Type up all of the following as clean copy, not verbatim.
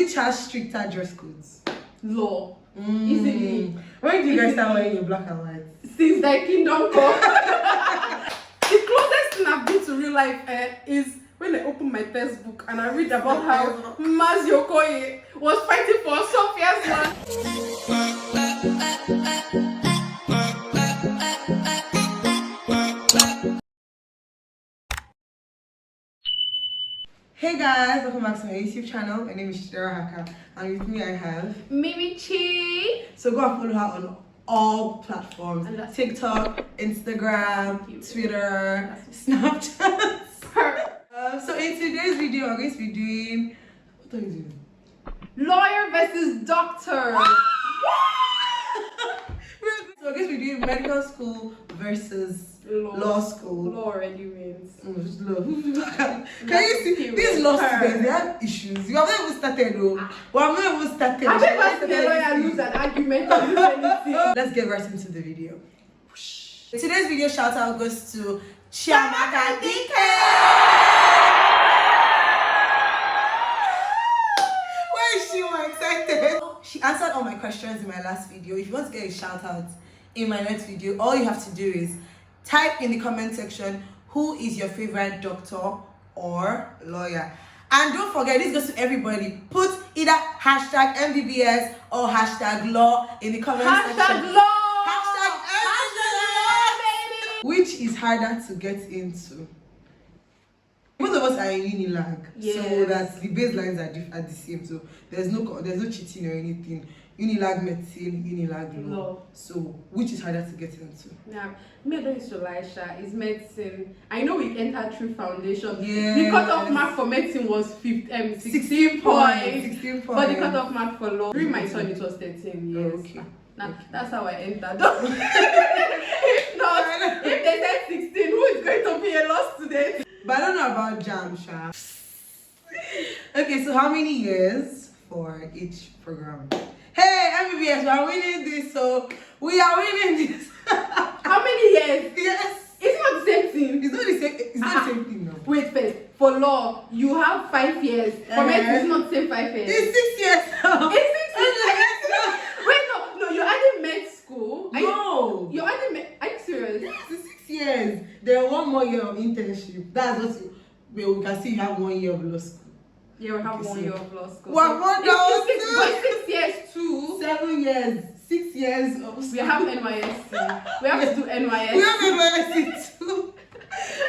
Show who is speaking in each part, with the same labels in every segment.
Speaker 1: Which has stricter dress codes?
Speaker 2: Law. Easily.
Speaker 1: When do you guys start wearing your black and white?
Speaker 2: Since the kingdom come. The closest thing I've been to real life is when I open my textbook and I read about how Mazio Okoye was fighting for Sophia's land.
Speaker 1: Hey guys, welcome back to my YouTube channel. My name is Shidera Haka, and with me I have
Speaker 2: Mimi Chi.
Speaker 1: So go and follow her on all platforms: TikTok, Instagram, Twitter, Snapchat. So in today's video, I'm going to be doing, what are you doing?
Speaker 2: Lawyer versus doctor.
Speaker 1: So I'm going to be doing medical school versus law school.
Speaker 2: Law already wins.
Speaker 1: Just law. Can you see these law students? They have issues. You have not even started though. Well, I'm not even started.
Speaker 2: I've never seen a lawyer lose an argument or lose anything.
Speaker 1: Let's get right into the video. Today's video shout out goes to Chiamaka Dike. Why is she more excited? She answered all my questions in my last video. If you want to get a shout out in my next video, all you have to do is type in the comment section who is your favorite doctor or lawyer. And don't forget, this goes to everybody. Put either hashtag MBBS or hashtag law in the comment section.
Speaker 2: Hashtag law!
Speaker 1: Hashtag baby! Which is harder to get into? Most of us are in UNILAG, so that the baselines are the same. So there's no cheating or anything. UNILAG medicine, UNILAG law. So which is harder to get into?
Speaker 2: Yeah, me I don't used to lie, is medicine. I know we entered through foundation.
Speaker 1: Yes.
Speaker 2: The cutoff mark for medicine was 16 points.
Speaker 1: 16 points.
Speaker 2: But the cutoff mark for law, during my son it was 13 years.
Speaker 1: Okay.
Speaker 2: That's how I entered. If they said 16, who is going to be a law student?
Speaker 1: But I don't know about jam, Sha. Okay, so how many years for each program? Hey, MBBS, we are winning this, so we are winning this.
Speaker 2: How many years?
Speaker 1: Yes.
Speaker 2: It's not the same thing.
Speaker 1: It's not the same. It's not the same thing, no.
Speaker 2: Wait first. For law, you have 5 years. For medicine, it's not the same 5 years.
Speaker 1: It's 6 years now.
Speaker 2: It's 6 years. Wait, no, you're adding med school.
Speaker 1: No.
Speaker 2: You're adding med. Are you serious?
Speaker 1: Yes, it's 6 years. Then 1 more year of internship. That's what we can see. You have 1 year of law school.
Speaker 2: Yeah, we have 1 year of law school.
Speaker 1: What?
Speaker 2: So it's 6 years too.
Speaker 1: 7 years. 6 years of school.
Speaker 2: We have NYSC. We have to do NYSC.
Speaker 1: We have NYSC too.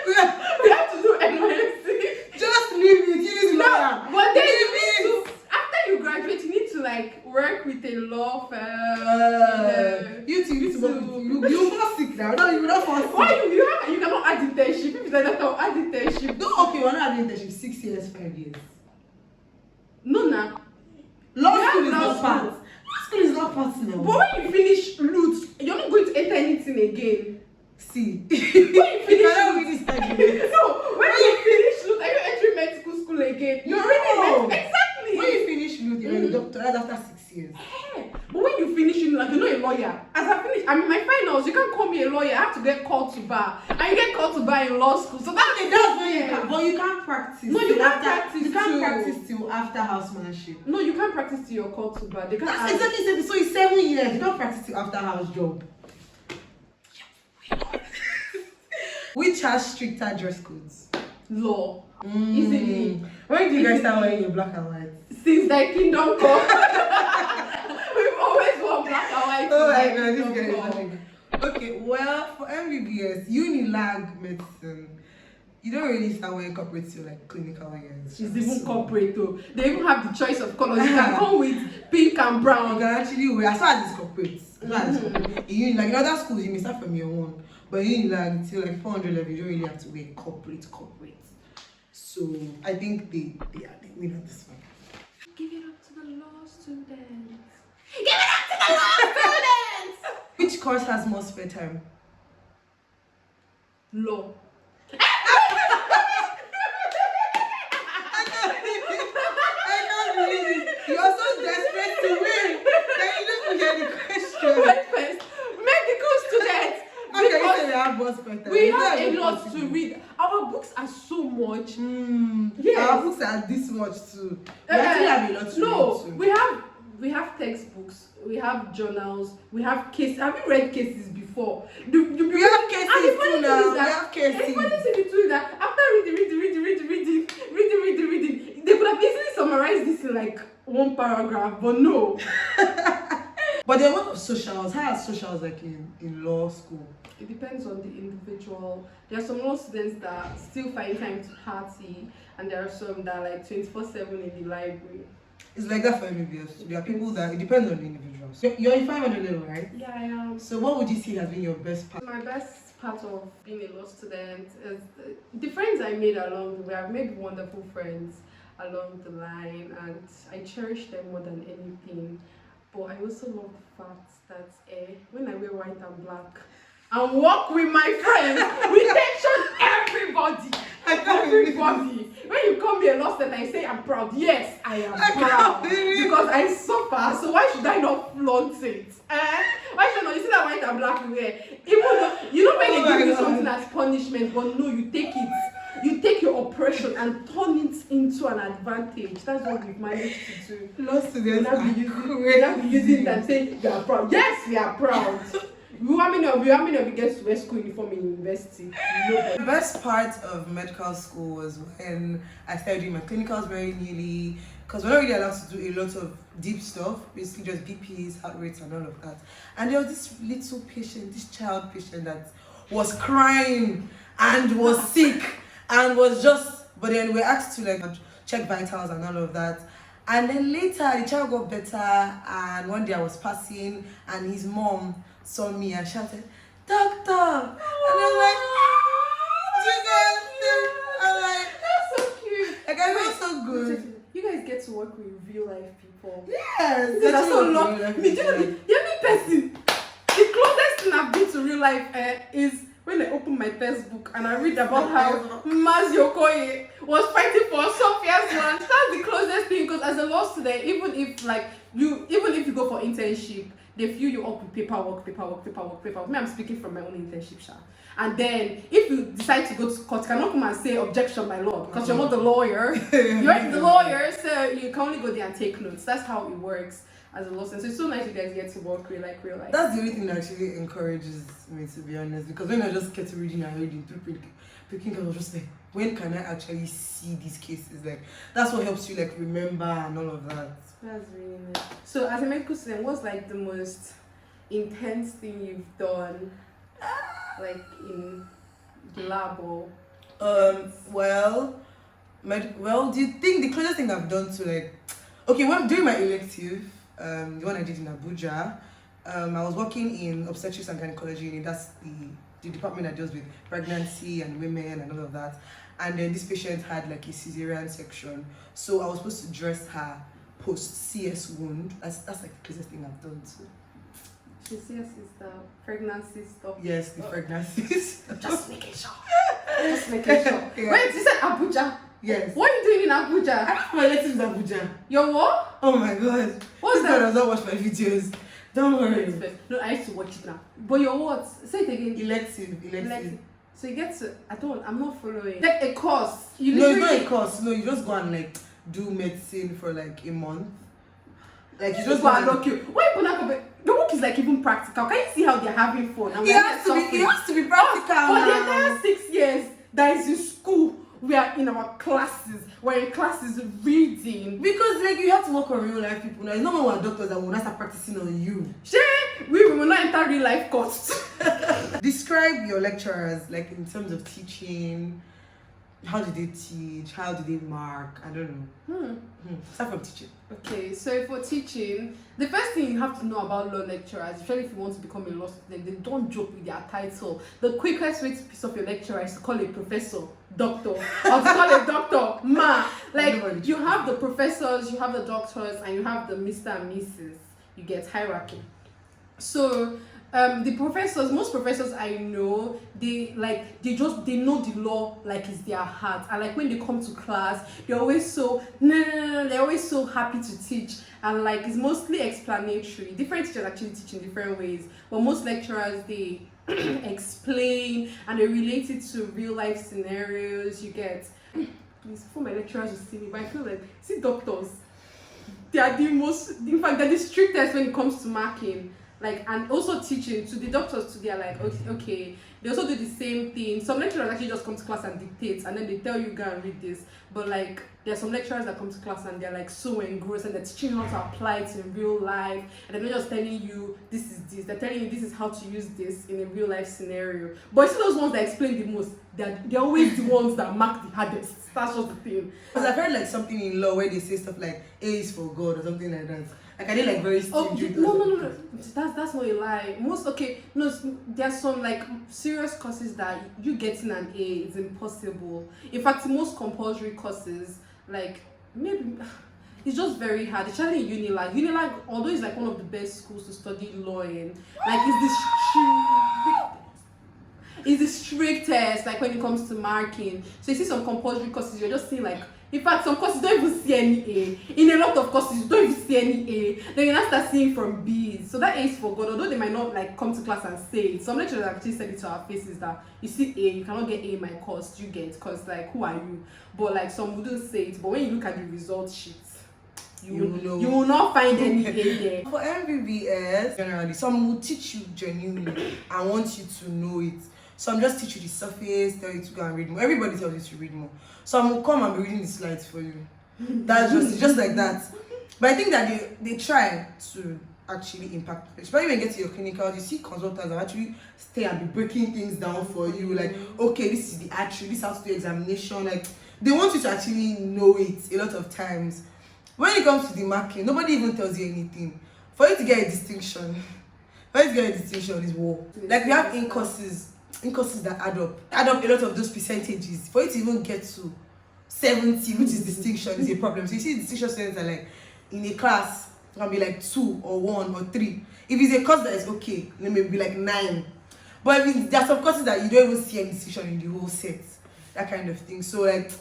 Speaker 2: We have to do NYSC.
Speaker 1: Just leave it. You need to learn.
Speaker 2: But then you need to, after you graduate, you need to like work with a law firm.
Speaker 1: You need to work with you fall sick now. No, you will not fall sick.
Speaker 2: Why you cannot add internship? If it's like that, I'll add internship.
Speaker 1: No, okay, we're not adding internship. 6 years, 5 years.
Speaker 2: No, nah.
Speaker 1: Law school is not part. Law school is not part now.
Speaker 2: But when you finish loot, you're not going to enter anything again.
Speaker 1: See.
Speaker 2: When you finish
Speaker 1: loot,
Speaker 2: no, when you finish loot, are you entering medical school again? You're already exactly.
Speaker 1: When you finish loot, you're a doctor right after 6 years.
Speaker 2: But when you finish, you're not a lawyer. As I finish, I mean my finals, you can't call me a lawyer. I have to get called to bar. And you get called to bar in law school. So that's
Speaker 1: when you can. But you can't practice.
Speaker 2: No, you can't practice.
Speaker 1: You can't practice till after housemanship.
Speaker 2: No, you can't practice till you're called to bar. They can't.
Speaker 1: That's exactly the same. So it's 7 years. You can't practice till after house job. Which has stricter dress codes?
Speaker 2: Law. Easily.
Speaker 1: When do you guys start wearing your black and white?
Speaker 2: Since the kingdom come. We've always worn black and white.
Speaker 1: Oh my god, this guy is laughing. Okay, well, for MBBS, UNILAG medicine, you don't really start wearing corporate till like clinical years.
Speaker 2: It's even corporate though. They even have the choice of colors. You can come with pink and brown.
Speaker 1: You can actually wear, as far as it's corporate. In UNILAG, in other schools, you may start from year 1. But in UNILAG, till like 400 level, you don't really have to wear corporate. So I think they win on this one.
Speaker 2: Give it up to the law students. Give it up to the law students!
Speaker 1: Which course has more spare time?
Speaker 2: Law.
Speaker 1: I can't believe it. You're so desperate to win that you don't forget the question.
Speaker 2: Wait first. Medical students.
Speaker 1: Okay, you say we have more spare time.
Speaker 2: We have a lot to read. Our books are so much.
Speaker 1: Yes. Our books are this much too. We actually have a lot to read.
Speaker 2: No, textbooks, we have journals, we have cases. Have you read cases before?
Speaker 1: We have cases too now. We have cases.
Speaker 2: The funny thing is that after reading, they could have easily summarized this in like one paragraph, but no.
Speaker 1: But there are a lot of socials. How are socials like in law school?
Speaker 2: It depends on the individual. There are some law students that still find time to party, and there are some that are like 24/7 in the library.
Speaker 1: It's like that for MBBS. There are people that it depends on the individuals. You're in 500 level, right?
Speaker 2: Yeah, I am.
Speaker 1: So what would you say has been your best part?
Speaker 2: My best part of being a law student is the friends I made along the way. I've made wonderful friends along the line, and I cherish them more than anything. But I also love the fact that when I wear white and black and walk with my friends, we tension everybody. Everybody. When you come here, lost and I say I'm proud. Yes, I am proud because I suffer. So why should I not flaunt it? Why should I not? You see that white and black we wear. Even though you know when they give you something as punishment, but no, you take it. You take your oppression and turn it into an advantage. That's what we've managed to do.
Speaker 1: Law students
Speaker 2: We'll not be using that and saying we are proud. Yes, we are proud. How many of you get to wear school uniform in university?
Speaker 1: The best part of medical school was when I started doing my clinicals very nearly, because we're not really allowed to do a lot of deep stuff, basically just BPs, heart rates and all of that. And there was this little patient, this child patient that was crying and was sick and was just, but then we're asked to like check vitals and all of that. And then later the child got better, and one day I was passing and his mom saw me and shouted, "Doctor!" And I was like, I'm like,
Speaker 2: that's so cute.
Speaker 1: Like I felt so good.
Speaker 2: You guys get to work with real life people.
Speaker 1: Yes,
Speaker 2: That's so long. Me, the only person, the closest thing I've been to real life is when I open my textbook and I read about how Medschool was fighting for Sophia's land. That's the closest thing, because as a law student, even if you go for internship, they fill you up with paperwork. Me, I'm speaking from my own internship, Sha. And then if you decide to go to court, you cannot come and say objection, my lord, because you're not the lawyer. You're the lawyer, so you can only go there and take notes. That's how it works as a law student. So it's so nice you guys get to work real life.
Speaker 1: That's the only thing that actually encourages me, to be honest, because when I just kept reading through picking, I was just like, when can I actually see these cases? Like, that's what helps you like remember and all of that.
Speaker 2: That's really nice. So as a medical student, what's like the most intense thing you've done, like in the lab or?
Speaker 1: Do you think the closest thing I've done to like, okay, when during my elective, the one I did in Abuja, I was working in obstetrics and gynecology, and that's the department that deals with pregnancy and women and all of that. And then this patient had like a cesarean section, so I was supposed to dress her post CS wound. That's like the closest thing I've done to.
Speaker 2: CS is the pregnancy stuff.
Speaker 1: Yes, the pregnancies.
Speaker 2: Just making sure. Yeah. Wait, you said Abuja?
Speaker 1: Yes.
Speaker 2: What are you doing in Abuja?
Speaker 1: I have my relatives in Abuja.
Speaker 2: Your what?
Speaker 1: Oh my god.
Speaker 2: What's that?
Speaker 1: I does not watch my videos. Don't worry.
Speaker 2: No, I used to watch it now. But your what? Say it again.
Speaker 1: Elective.
Speaker 2: So you get to, I'm not following. Like a course.
Speaker 1: No, it's not a course. No, you just go and like do medicine for like a month. Like you just go and look you.
Speaker 2: Why the work is like even practical. Can you see how they're having fun?
Speaker 1: It has to be practical.
Speaker 2: For the entire 6 years that is in school, we are in our classes. We're in classes reading.
Speaker 1: Because like you have to work on real life people. Now it's not when we're doctors that will not start practicing on you.
Speaker 2: We will not enter real life course.
Speaker 1: Describe your lecturers, like in terms of teaching. How do they teach? How do they mark? I don't know. Start from teaching.
Speaker 2: Okay, so for teaching, the first thing you have to know about law lecturers, especially if you want to become a law student, they don't joke with their title. The quickest way to piss off your lecturer is to call a professor doctor, or to call a doctor ma. Like you have the professors, you have the doctors, and you have the Mr. and Mrs. You get hierarchy. So the professors, most professors I know, they know the law like it's their heart, and like when they come to class, they're always so they're always so happy to teach, and like it's mostly explanatory. Different teachers actually teach in different ways, but most lecturers, they explain and they relate it to real life scenarios. You get, please, for my lecturers to see me, but I feel like, see doctors, they are the most, in fact, they're the strictest when it comes to marking. Like, and also teaching. To the doctors too, they're like, okay. They also do the same thing. Some lecturers actually just come to class and dictate, and then they tell you go and read this. But like, there are some lecturers that come to class and they're like so engrossed, and they're teaching you how to apply it in real life, and they're not just telling you this is this. They're telling you this is how to use this in a real life scenario. But you see those ones that explain the most, they're always the ones that mark the hardest. That's just the thing.
Speaker 1: Because I've heard like something in law where they say stuff like A is for God or something like that. Like I did like very stringent.
Speaker 2: No. That's not a lie. There's some like serious courses that you getting an A is impossible. In fact, most compulsory courses, like maybe it's just very hard. Especially in UNILAG. UNILAG, although it's like one of the best schools to study law in, like it's the strictest like when it comes to marking. So you see some compulsory courses, you're just seeing like, in fact, some courses don't even see any A. In a lot of courses, you don't even see any A. Then you now start seeing from B's. So that A is for God, although they might not like come to class and say it. Some lecturers actually said it to our faces that you see A, you cannot get A in my course, you get, because like, who are you? But like some wouldn't say it. But when you look at the result sheets, you will not find any A there.
Speaker 1: For MBBS, generally, some will teach you genuinely and want you to know it. Some just teach you the surface, tell you to go and read more. Everybody tells you to read more. Some will come and be reading the slides for you. That's just like that. But I think that they try to actually impact. Especially when you get to your clinicals, you see consultants that actually stay and be breaking things down for you. Like, okay, this is the actual, this is how to do examination. Like, they want you to actually know it a lot of times. When it comes to the marking, nobody even tells you anything. For you to get a distinction, is war. Like, we have in courses that add up a lot of those percentages. For you to even get to 70, which is distinction, is a problem. So you see distinction students are like, in a class, it can be like 2 or 1 or 3. If it's a course that is okay, it may be like 9. But there are some courses that you don't even see any distinction in the whole set. That kind of thing. So like,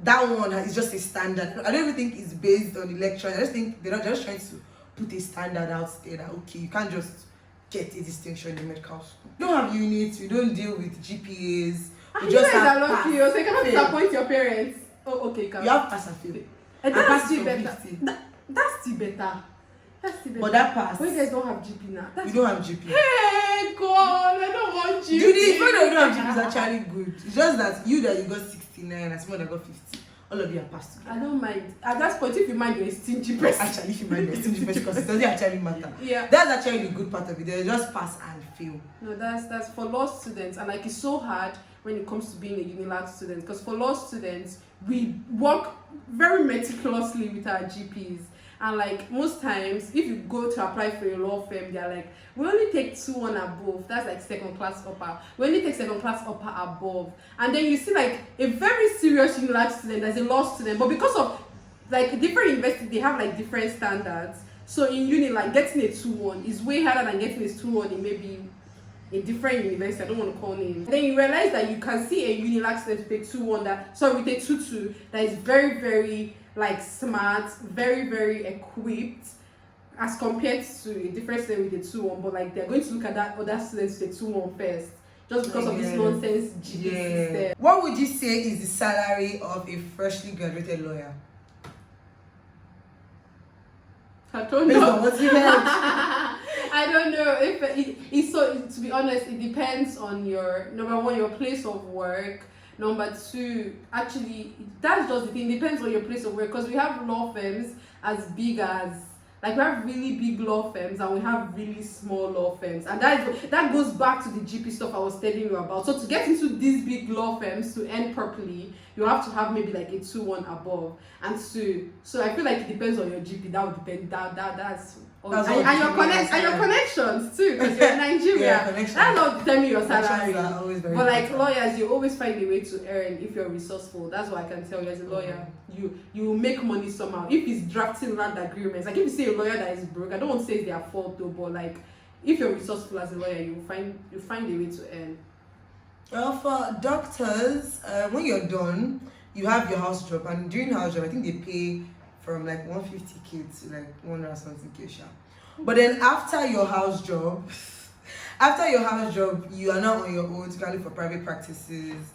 Speaker 1: that one is just a standard. I don't even think it's based on the lecture. I just think they're just trying to put a standard out there that, okay, you can't just get a distinction in medical school. We don't have units, we don't deal with GPAs. We just have
Speaker 2: pass, so you cannot disappoint your parents. Oh, okay,
Speaker 1: you have pass and fail.
Speaker 2: And that's still better. That's still better.
Speaker 1: But that pass.
Speaker 2: But you guys don't have GP now.
Speaker 1: We don't have GP.
Speaker 2: Hey God, I don't want GP.
Speaker 1: Dude, the fact that we don't have GP is actually good. It's just that you got 69 and someone that got 50. All of you are passed together.
Speaker 2: I don't mind. At that point, if you mind, you're a stingy person.
Speaker 1: Actually, if you mind, you're a stingy person because it doesn't actually matter.
Speaker 2: Yeah.
Speaker 1: That's actually the good part of it. They just pass and fail.
Speaker 2: No, that's for law students, and like it's so hard when it comes to being a UNILAG student, because for law students we work very meticulously with our GPs, and like most times if you go to apply for a law firm, they're like, we only take 2 and above. That's like second class upper. We only take second class upper above. And then you see like a very serious UNILAG student as a law student, but because of like different universities, they have like different standards. So in UNILAG, getting a 2-1 is way harder than getting a 2-1 in maybe a different university. I don't want to call names. Then you realize that you can see a UNILAG student with a 2-1 with a 2-2 that is very, very like smart, very, very equipped, as compared to a different student with a 2-1, but like they're going to look at that other students with a 2-1 first, just because of this nonsense GP system.
Speaker 1: What would you say is the salary of a freshly graduated lawyer?
Speaker 2: I don't know.
Speaker 1: What's your head?
Speaker 2: I don't know if it's so. To be honest, it depends on your number one, your place of work. Number 2, actually, that's just the thing. It depends on your place of work, because we have law firms as big as, like, we have really big law firms and we have really small law firms, and that goes back to the GP stuff I was telling you about. So to get into these big law firms, to earn properly, you have to have maybe like a 2-1 above, and so I feel like it depends on your GP. That would depend. That's and your connections too, because you're in Nigeria. That's not determine your salary. But like lawyers, you always find a way to earn if you're resourceful. That's what I can tell you as a lawyer. You will make money somehow. If it's drafting land agreements, like if you say a lawyer that is broke, I don't want to say it's their fault though, but like if you're resourceful as a lawyer, you find a way to earn.
Speaker 1: Well, for doctors, when you're done, you have your house job, and during house job, I think they pay from like 150k to like 100 something k. But then after your house job, you are now on your own to look for private practices,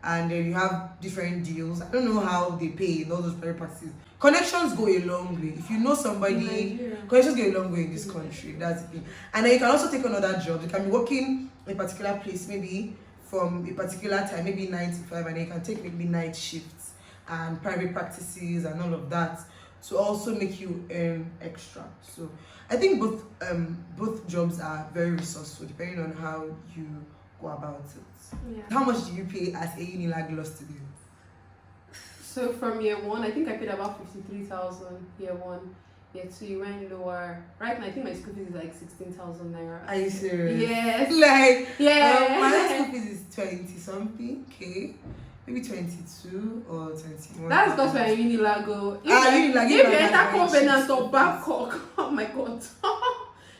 Speaker 1: and then you have different deals. I don't know how they pay in all those private practices. connections go a long way. If you know somebody, connections go a long way in this country. That's the thing. And then you can also take another job. You can be working in a particular place, maybe from a particular time, maybe 9 to 5, and then you can take maybe night shifts and private practices and all of that to also make you earn extra. So I think both jobs are very resourceful depending on how you go about it.
Speaker 2: Yeah.
Speaker 1: How much do you pay as a UNILAG law student?
Speaker 2: So from year 1, I think I paid about 53,000 year 1. Year 2, you went lower. Right now, I think my school fees is like 16,000 naira.
Speaker 1: Are you serious?
Speaker 2: Yes.
Speaker 1: Like,
Speaker 2: yeah.
Speaker 1: My school fees is 20 something, okay? Maybe 22 or 21.
Speaker 2: That's because we're in UNILAG.
Speaker 1: UNILAG,
Speaker 2: If you enter Covenant or Babcock, oh my god.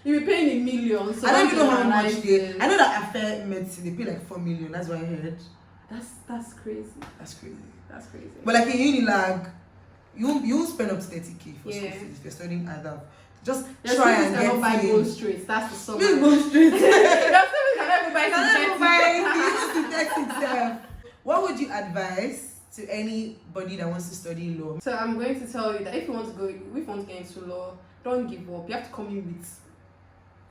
Speaker 2: You'll be paying in millions. So
Speaker 1: I don't even know how much they. I know that after medicine they pay like 4 million. That's what I heard.
Speaker 2: That's crazy.
Speaker 1: That's crazy.
Speaker 2: That's crazy.
Speaker 1: But like in UNILAG, you won't spend up to 30k for school fees if you're studying either. Just try and get in.
Speaker 2: Buy gold streets. That's the summer.
Speaker 1: Please go straight.
Speaker 2: Your students can never buy
Speaker 1: itself. What would you advise to anybody that wants to study law?
Speaker 2: So I'm going to tell you that if you want to get into law, don't give up. You have to come in with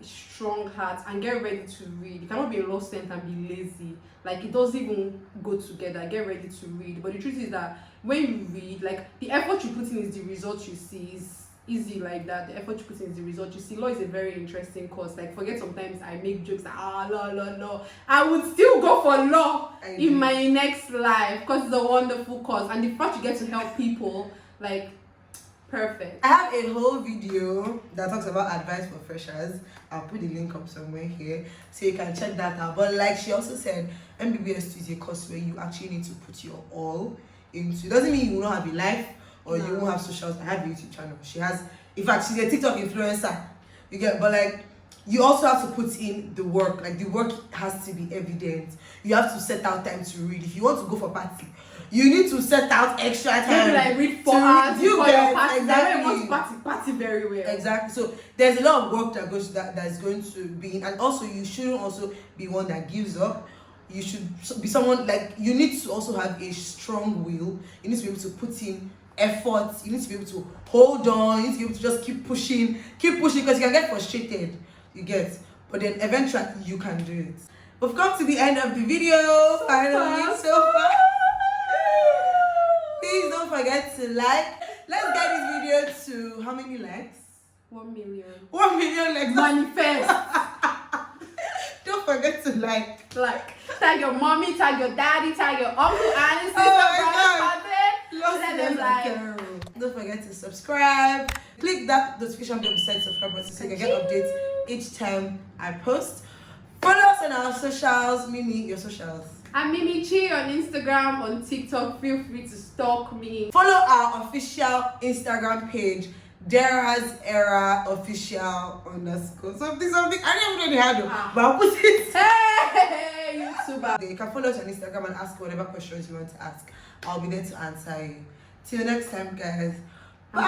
Speaker 2: a strong heart and get ready to read. You cannot be a law student and be lazy. Like, it doesn't even go together. Get ready to read. But the truth is that when you read, like, the effort you put in is the result you see. Is easy like that. The effort you put in is the result you see. Law is a very interesting course. Like, forget sometimes I make jokes that law. I would still go for law in my next life because it's a wonderful course, and the fact you get to help people, like, perfect.
Speaker 1: I have a whole video that talks about advice for freshers. I'll put the link up somewhere here so you can check that out. But like she also said, MBBS is a course where you actually need to put your all into. It doesn't mean you will not have a life or you won't have socials. I have a YouTube channel. She has, in fact, she's a TikTok influencer. You get, but like, you also have to put in the work. Like, the work has to be evident. You have to set out time to read. If you want to go for party, you need to set out extra time.
Speaker 2: Maybe like read 4 hours before your party.
Speaker 1: Exactly.
Speaker 2: I want to party very well.
Speaker 1: Exactly. So there's a lot of work that's going to be in, and also you shouldn't also be one that gives up. You should be someone, like, you need to also have a strong will. You need to be able to put in effort. You need to be able to hold on. You need to be able to just keep pushing because you can get frustrated. You get, but then eventually you can do it. We've come to the end of the video. Finally, so far. Please don't forget to like. Let's get this video to how many likes?
Speaker 2: 1 million.
Speaker 1: 1 million likes.
Speaker 2: Manifest.
Speaker 1: Don't forget to like.
Speaker 2: Tag your mommy, tag your daddy, tag your uncle, auntie, sister, brother, cousin.
Speaker 1: Don't forget to subscribe. Click that notification bell beside the subscribe button so you can get updates each time I post. Follow us on our socials. Mimi, your socials.
Speaker 2: I'm Mimi Chi on Instagram, on TikTok. Feel free to stalk me.
Speaker 1: Follow our official Instagram page, Dara's Era Official _ something. I don't even know the handle, but I'll put it.
Speaker 2: Hey, YouTuber.
Speaker 1: You can follow us on Instagram and ask whatever questions you want to ask. I'll be there to answer you. Till next time, guys. Bye.